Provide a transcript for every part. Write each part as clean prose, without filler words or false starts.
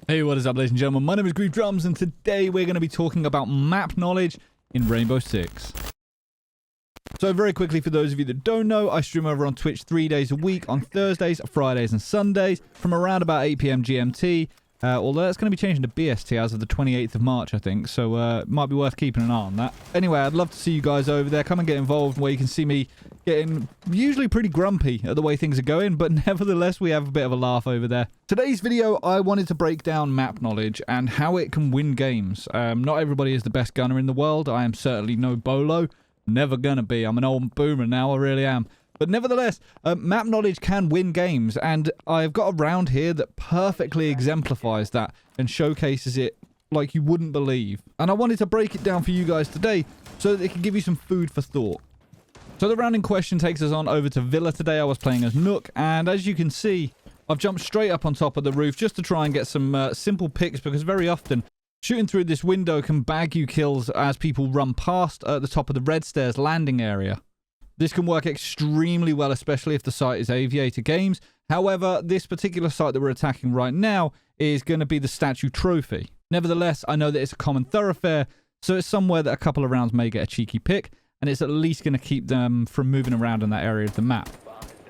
Hey, what is up, ladies and gentlemen? My name is Griefdrums, and today we're going to be talking about map knowledge in Rainbow Six. So very quickly, for those of you that don't know, I stream over on Twitch 3 days a week on Thursdays, Fridays, and Sundays from around about 8 PM GMT. Although that's going to be changing to BST as of the 28th of March, I think. So it might be worth keeping an eye on that. Anyway, I'd love to see you guys over there. Come and get involved where you can see me getting usually pretty grumpy at the way things are going. But nevertheless, we have a bit of a laugh over there. Today's video, I wanted to break down map knowledge and how it can win games. Not everybody is the best gunner in the world. I am certainly no Bolo. Never gonna be. I'm an old boomer now. I really am. But nevertheless, map knowledge can win games, and I've got a round here that perfectly exemplifies that and showcases it like you wouldn't believe. And I wanted to break it down for you guys today so that it can give you some food for thought. So the round in question takes us on over to Villa today. I was playing as Nook, and as you can see, I've jumped straight up on top of the roof just to try and get some simple picks, because very often shooting through this window can bag you kills as people run past at the top of the red stairs landing area. This can work extremely well, especially if the site is Aviator Games. However, this particular site that we're attacking right now is going to be the Statue Trophy. Nevertheless, I know that it's a common thoroughfare, so it's somewhere that a couple of rounds may get a cheeky pick, and it's at least going to keep them from moving around in that area of the map.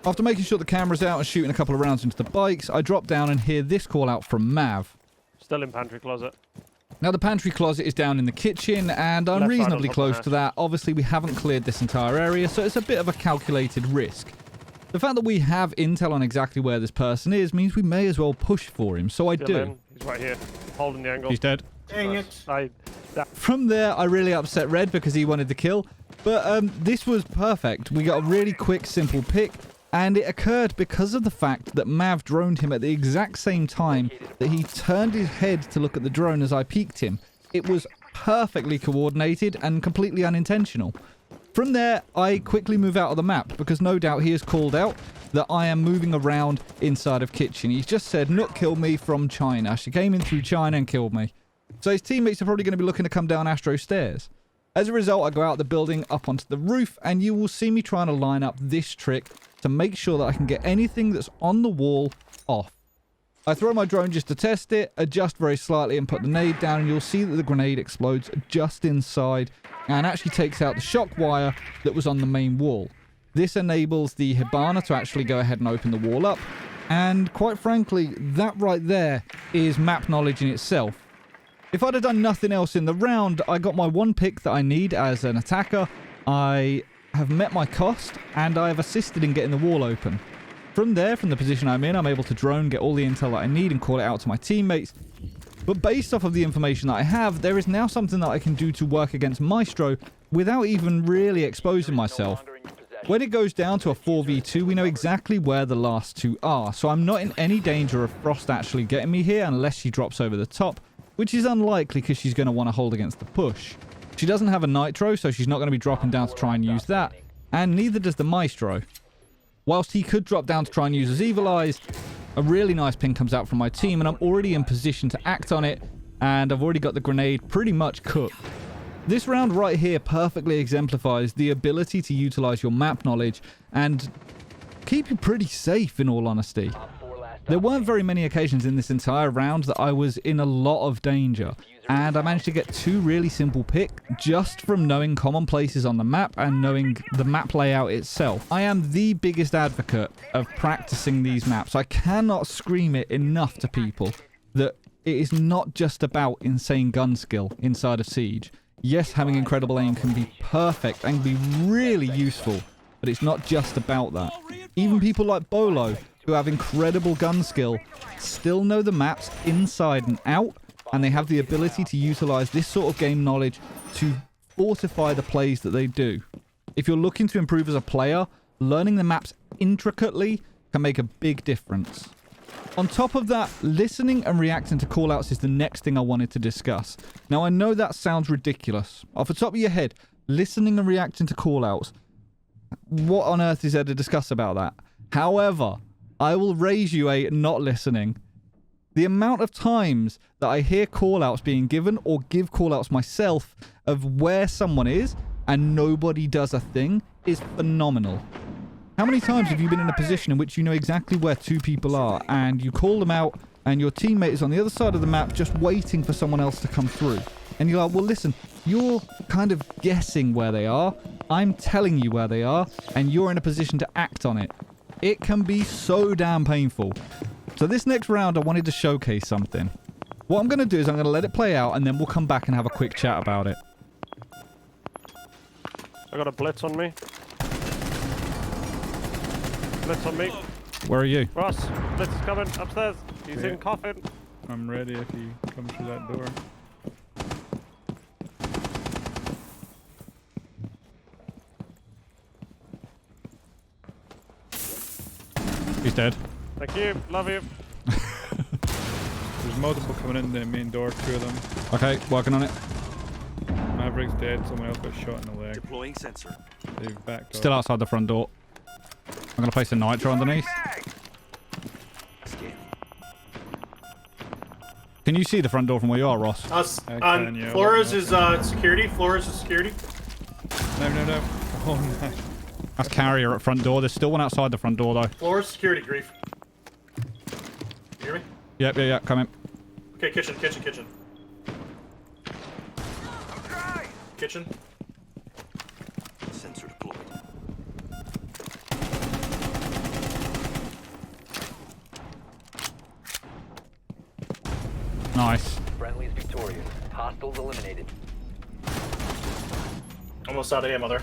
After making sure the camera's out and shooting a couple of rounds into the bikes, I drop down and hear this call out from Mav. Still in pantry closet. Now, the pantry closet is down in the kitchen, and I'm reasonably close to that. Obviously, we haven't cleared this entire area, so it's a bit of a calculated risk. The fact that we have intel on exactly where this person is means we may as well push for him, so I do. He's right here, holding the angle. He's dead. Dang it. From there, I really upset Red because he wanted the kill, but this was perfect. We got a really quick, simple pick. And it occurred because of the fact that Mav droned him at the exact same time that he turned his head to look at the drone as I peeked him. It was perfectly coordinated and completely unintentional. From there, I quickly move out of the map because no doubt he has called out that I am moving around inside of kitchen. He's just said, Nook killed me from China. She came in through China and killed me. So his teammates are probably going to be looking to come down Astro stairs. As a result, I go out the building up onto the roof, and you will see me trying to line up this trick to make sure that I can get anything that's on the wall off. I throw my drone just to test it, adjust very slightly and put the nade down, and you'll see that the grenade explodes just inside and actually takes out the shock wire that was on the main wall. This enables the Hibana to actually go ahead and open the wall up, and quite frankly, that right there is map knowledge in itself. If I'd have done nothing else in the round, I got my one pick that I need as an attacker. I have met my cost, and I have assisted in getting the wall open. From there, from the position I'm in, I'm able to drone, get all the intel that I need, and call it out to my teammates. But based off of the information that I have, there is now something that I can do to work against Maestro without even really exposing myself. When it goes down to a 4v2, we know exactly where the last two are, so I'm not in any danger of Frost actually getting me here unless she drops over the top, which is unlikely because she's going to want to hold against the push. She doesn't have a nitro, so she's not going to be dropping down to try and use that, and neither does the Maestro. Whilst he could drop down to try and use his Evil Eyes, a really nice ping comes out from my team, and I'm already in position to act on it, and I've already got the grenade pretty much cooked. This round right here perfectly exemplifies the ability to utilize your map knowledge and keep you pretty safe, in all honesty. There weren't very many occasions in this entire round that I was in a lot of danger, and I managed to get two really simple picks just from knowing common places on the map and knowing the map layout itself. I am the biggest advocate of practicing these maps. I cannot scream it enough to people that it is not just about insane gun skill inside of Siege. Yes, having incredible aim can be perfect and be really useful, but it's not just about that. Even people like Bolo, who have incredible gun skill, still know the maps inside and out, and they have the ability to utilize this sort of game knowledge to fortify the plays that they do. If you're looking to improve as a player, learning the maps intricately can make a big difference. On top of that, listening and reacting to callouts is the next thing I wanted to discuss. Now, I know that sounds ridiculous. Off the top of your head, listening and reacting to callouts, what on earth is there to discuss about that? However, I will raise you a not listening. The amount of times that I hear callouts being given or give callouts myself of where someone is and nobody does a thing is phenomenal. How many times have you been in a position in which you know exactly where two people are and you call them out and your teammate is on the other side of the map just waiting for someone else to come through. And you're like, well, listen, you're kind of guessing where they are. I'm telling you where they are, and you're in a position to act on it. It can be so damn painful. So this next round, I wanted to showcase something. What I'm going to do is I'm going to let it play out, and then we'll come back and have a quick chat about it. I got a blitz on me. Blitz on me. Where are you? Ross, blitz is coming upstairs. He's in coffin. I'm ready if he comes through that door. He's dead. Thank you. Love you. There's multiple coming in the main door, 2 of them. Okay, working on it. Maverick's dead, someone else got shot in the leg. Deploying sensor. They've backed Still up. outside the front door. I'm going to place a nitro underneath. Scanning. Can you see the front door from where you are, Ross? Us I on can, yeah. Flores is security. Flores is security. No. Oh, no. That's carrier at front door. There's still one outside the front door, though. Flores security. Grief. You hear me? Yep, yeah, coming. Okay, kitchen. Kitchen. Sensor deployed. Nice. Friendly's victorious. Hostiles eliminated. Almost out of ammo there.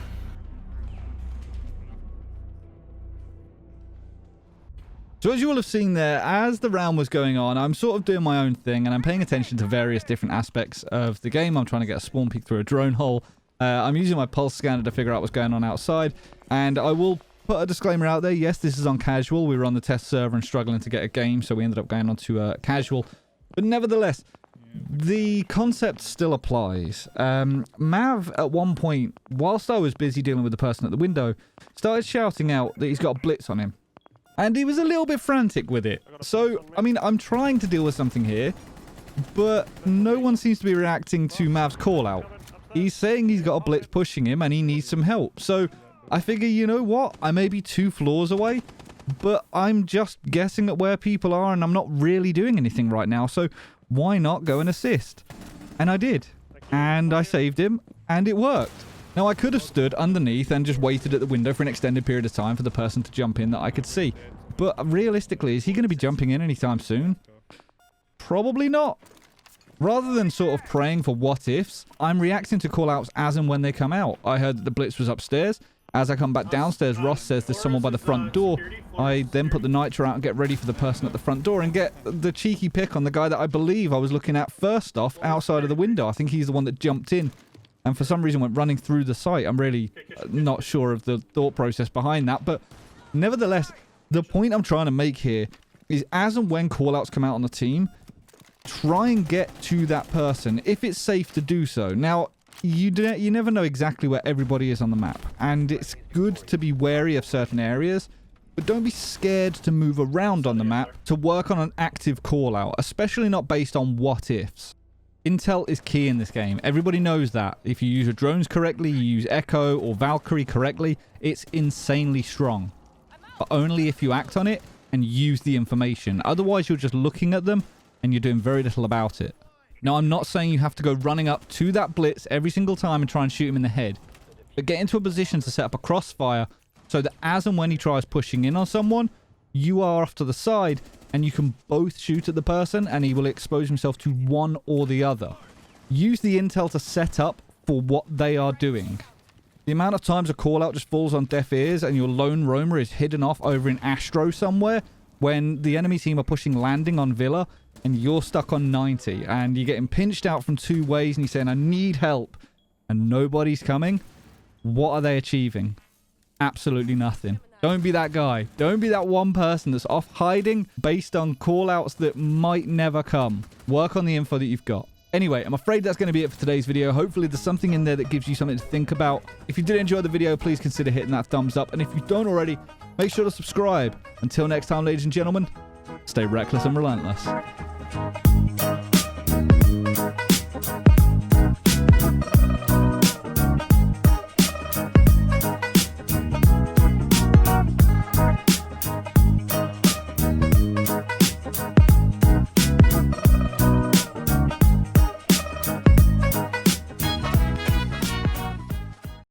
So as you will have seen there, as the round was going on, I'm sort of doing my own thing, and I'm paying attention to various different aspects of the game. I'm trying to get a spawn peek through a drone hole. I'm using my pulse scanner to figure out what's going on outside, and I will put a disclaimer out there. Yes, this is on casual. We were on the test server and struggling to get a game, so we ended up going on to casual. But nevertheless, the concept still applies. Mav, at one point, whilst I was busy dealing with the person at the window, started shouting out that he's got a blitz on him. And he was a little bit frantic with it. So, I mean, I'm trying to deal with something here, but no one seems to be reacting to Mav's call out. He's saying he's got a blitz pushing him and he needs some help. So, I figure, you know what? I may be 2 floors away, but I'm just guessing at where people are and I'm not really doing anything right now. So, why not go and assist? And I did. And I saved him, and it worked. Now, I could have stood underneath and just waited at the window for an extended period of time for the person to jump in that I could see. But realistically, is he going to be jumping in anytime soon? Probably not. Rather than sort of praying for what-ifs, I'm reacting to call-outs as and when they come out. I heard that the blitz was upstairs. As I come back downstairs, Ross says there's someone by the front door. I then put the nitro out and get ready for the person at the front door and get the cheeky pick on the guy that I believe I was looking at first off outside of the window. I think he's the one that jumped in and for some reason went running through the site. I'm really not sure of the thought process behind that. But nevertheless, the point I'm trying to make here is as and when callouts come out on the team, try and get to that person if it's safe to do so. Now, you never know exactly where everybody is on the map, and it's good to be wary of certain areas, but don't be scared to move around on the map to work on an active call out, especially not based on what ifs. Intel is key in this game. Everybody knows that. If you use your drones correctly, you use Echo or Valkyrie correctly, it's insanely strong. But only if you act on it and use the information. Otherwise, you're just looking at them and you're doing very little about it. Now, I'm not saying you have to go running up to that blitz every single time and try and shoot him in the head. But get into a position to set up a crossfire so that as and when he tries pushing in on someone, you are off to the side and you can both shoot at the person and he will expose himself to one or the other. Use the intel to set up for what they are doing. The amount of times a call out just falls on deaf ears and your lone roamer is hidden off over in Astro somewhere when the enemy team are pushing landing on Villa and you're stuck on 90 and you're getting pinched out from 2 ways and you're saying, I need help, and nobody's coming. What are they achieving? Absolutely nothing. Don't be that guy. Don't be that one person that's off hiding based on call-outs that might never come. Work on the info that you've got. Anyway, I'm afraid that's going to be it for today's video. Hopefully there's something in there that gives you something to think about. If you did enjoy the video, please consider hitting that thumbs up. And if you don't already, make sure to subscribe. Until next time, ladies and gentlemen, stay reckless and relentless.